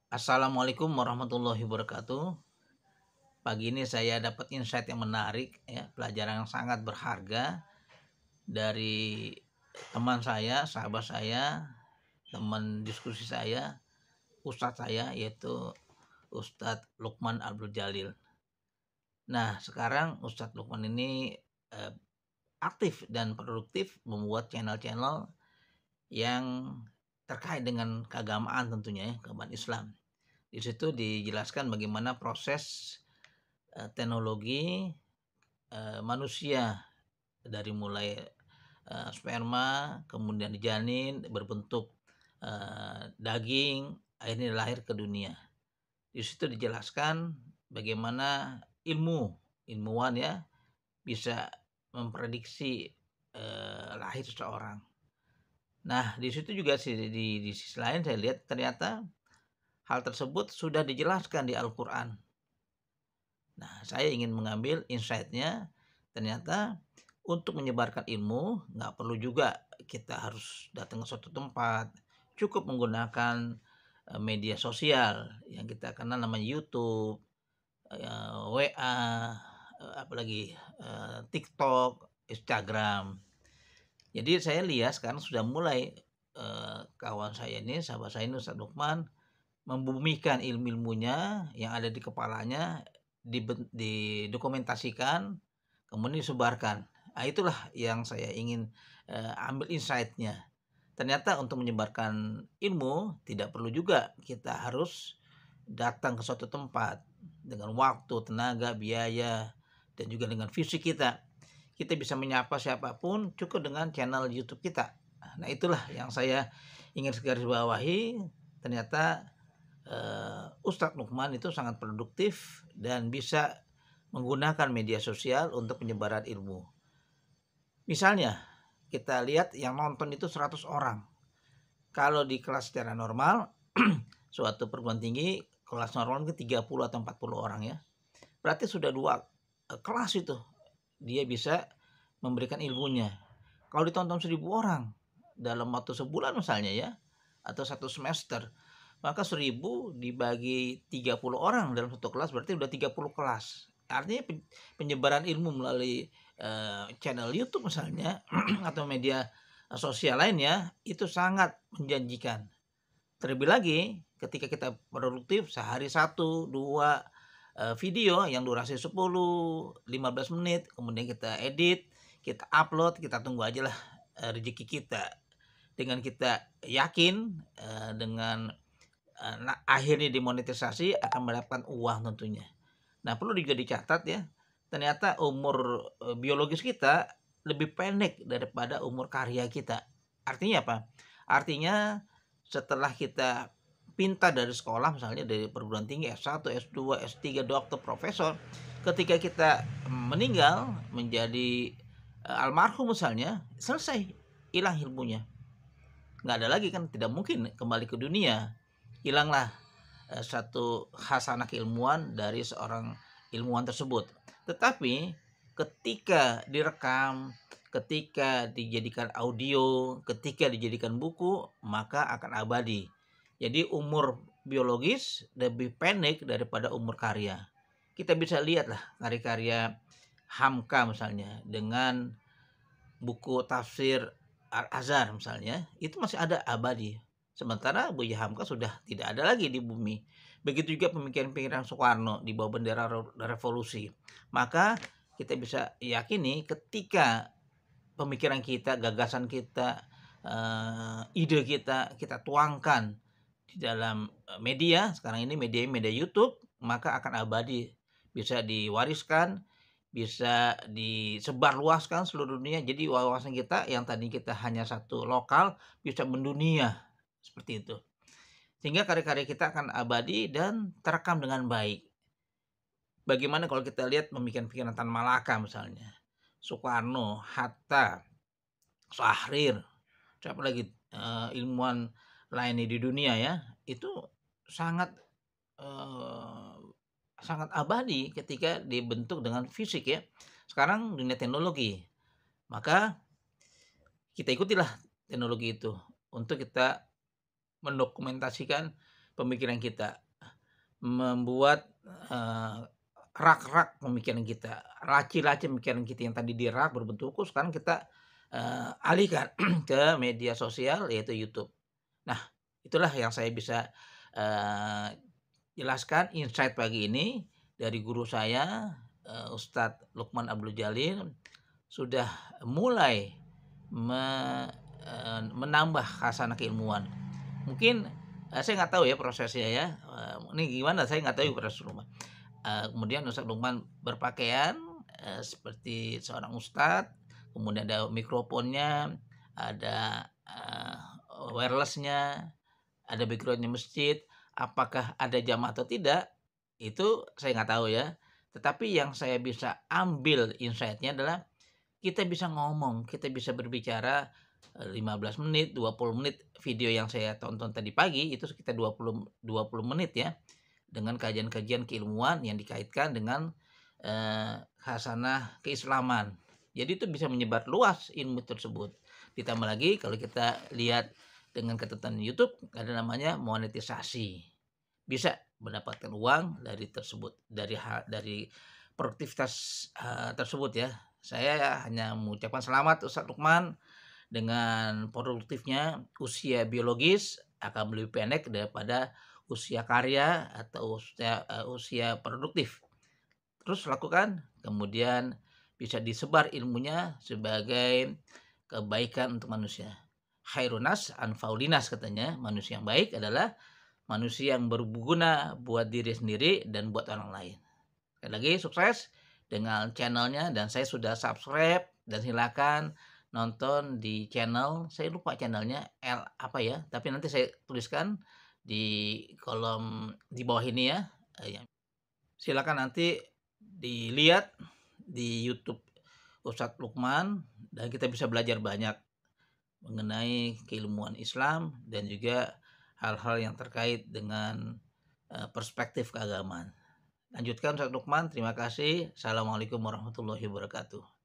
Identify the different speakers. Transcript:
Speaker 1: Assalamualaikum warahmatullahi wabarakatuh. Pagi ini saya dapat insight yang menarik ya, pelajaran yang sangat berharga dari teman saya, sahabat saya, teman diskusi saya, ustadz saya yaitu Ustadz Lukman Abdul Jalil. Nah, sekarang Ustadz Lukman ini eh, aktif dan produktif membuat channel-channel yang terkait dengan keagamaan tentunya ya, keagamaan Islam. Di situ dijelaskan bagaimana proses teknologi manusia dari mulai sperma, kemudian janin berbentuk daging, akhirnya lahir ke dunia. Di situ dijelaskan bagaimana ilmuwan ya bisa memprediksi lahir seseorang. Nah, di situ juga di sisi lain saya lihat ternyata hal tersebut sudah dijelaskan di Al-Quran. Nah, saya ingin mengambil insight-nya, ternyata untuk menyebarkan ilmu nggak perlu juga kita harus datang ke suatu tempat, cukup menggunakan media sosial yang kita kenal namanya YouTube, WA, apalagi TikTok, Instagram. Jadi saya lihat sekarang sudah mulai kawan saya ini, sahabat saya ini Ustadz Lukman membumikan ilmu-ilmunya yang ada di kepalanya, didokumentasikan, kemudian disebarkan. Nah, itulah yang saya ingin ambil insight-nya. Ternyata untuk menyebarkan ilmu tidak perlu juga kita harus datang ke suatu tempat dengan waktu, tenaga, biaya, dan juga dengan fisik kita. Kita bisa menyapa siapapun cukup dengan channel YouTube kita. Nah, itulah yang saya ingin garisbawahi. Ternyata Ustadz Lukman itu sangat produktif dan bisa menggunakan media sosial untuk penyebaran ilmu. Misalnya, kita lihat yang nonton itu 100 orang. Kalau di kelas secara normal, suatu perguruan tinggi, kelas normal mungkin 30 atau 40 orang ya. Berarti sudah dua kelas itu. Dia bisa memberikan ilmunya. Kalau ditonton 1.000 orang dalam waktu sebulan misalnya ya, atau satu semester, maka 1.000 dibagi 30 orang dalam satu kelas berarti udah 30 kelas. Artinya penyebaran ilmu melalui channel YouTube misalnya atau media sosial lainnya itu sangat menjanjikan. Terlebih lagi ketika kita produktif sehari 1, 2 video yang durasi 10-15 menit, kemudian kita edit, kita upload, kita tunggu aja lah rezeki kita. Dengan kita yakin dengan akhirnya dimonetisasi akan mendapatkan uang tentunya. Nah, perlu juga dicatat ya, ternyata umur biologis kita lebih pendek daripada umur karya kita. Artinya apa? Artinya setelah kita pintar dari sekolah, misalnya dari perguruan tinggi S1, S2, S3, dokter, profesor, ketika kita meninggal menjadi almarhum misalnya, selesai, hilang ilmunya. Nggak ada lagi kan, tidak mungkin kembali ke dunia. Hilanglah satu khasanah keilmuan dari seorang ilmuwan tersebut. Tetapi ketika direkam, ketika dijadikan audio, ketika dijadikan buku, maka akan abadi. Jadi umur biologis lebih pendek daripada umur karya. Kita bisa lihatlah karya-karya Hamka misalnya dengan buku tafsir Al-Azhar misalnya, itu masih ada abadi. Sementara Buya Hamka sudah tidak ada lagi di bumi. Begitu juga pemikiran-pemikiran Soekarno di bawah bendera revolusi. Maka kita bisa yakini ketika pemikiran kita, gagasan kita, ide kita tuangkan di dalam media, sekarang ini media YouTube, maka akan abadi, bisa diwariskan, bisa disebarluaskan seluruh dunia. Jadi wawasan kita yang tadi kita hanya satu lokal bisa mendunia seperti itu. Sehingga karya-karya kita akan abadi dan terekam dengan baik. Bagaimana kalau kita lihat pemikiran-pemikiran Tan Malaka misalnya, Soekarno, Hatta, Syahrir, siapa lagi ilmuwan lainnya di dunia ya, itu sangat sangat abadi ketika dibentuk dengan fisik ya. Sekarang dunia teknologi, maka kita ikutilah teknologi itu untuk kita mendokumentasikan pemikiran kita, membuat, rak-rak pemikiran kita, laci-laci pemikiran kita yang tadi dirak berbentuk buku, sekarang kita, alihkan ke media sosial yaitu YouTube. Nah, itulah yang saya bisa, eee, jelaskan insight pagi ini dari guru saya, Ustadz Lukman Abdul Jalil, sudah mulai me menambah khasanah keilmuan. Mungkin, saya nggak tahu ya prosesnya ya, ini gimana saya nggak tahu ya proses rumah. Kemudian Ustadz Lukman berpakaian, seperti seorang ustadz, kemudian ada mikrofonnya, ada, wireless-nya, ada background-nya masjid. Apakah ada jamaah atau tidak, itu saya nggak tahu ya. Tetapi yang saya bisa ambil insight-nya adalah kita bisa ngomong, kita bisa berbicara, 15 menit, 20 menit. Video yang saya tonton tadi pagi itu sekitar 20 menit ya, dengan kajian-kajian keilmuan yang dikaitkan dengan, khasanah keislaman. Jadi itu bisa menyebar luas ilmu tersebut. Ditambah lagi kalau kita lihat dengan ketentuan YouTube ada namanya monetisasi. Bisa mendapatkan uang dari tersebut, dari produktivitas, tersebut ya. Saya hanya mengucapkan selamat Ustadz Lukman dengan produktifnya usia biologis akan lebih pendek daripada usia karya atau usia produktif. Terus lakukan, kemudian bisa disebar ilmunya sebagai kebaikan untuk manusia. Khairunas anfaulinas katanya, manusia yang baik adalah manusia yang berguna buat diri sendiri dan buat orang lain. Sekali lagi sukses dengan channelnya dan saya sudah subscribe dan silakan nonton di channel, saya lupa channelnya L apa ya, tapi nanti saya tuliskan di kolom di bawah ini ya. Silakan nanti dilihat di YouTube Ustadz Lukman dan kita bisa belajar banyak mengenai keilmuan Islam dan juga hal-hal yang terkait dengan, perspektif keagamaan. Lanjutkan Ustadz Lukman, terima kasih. Assalamualaikum warahmatullahi wabarakatuh.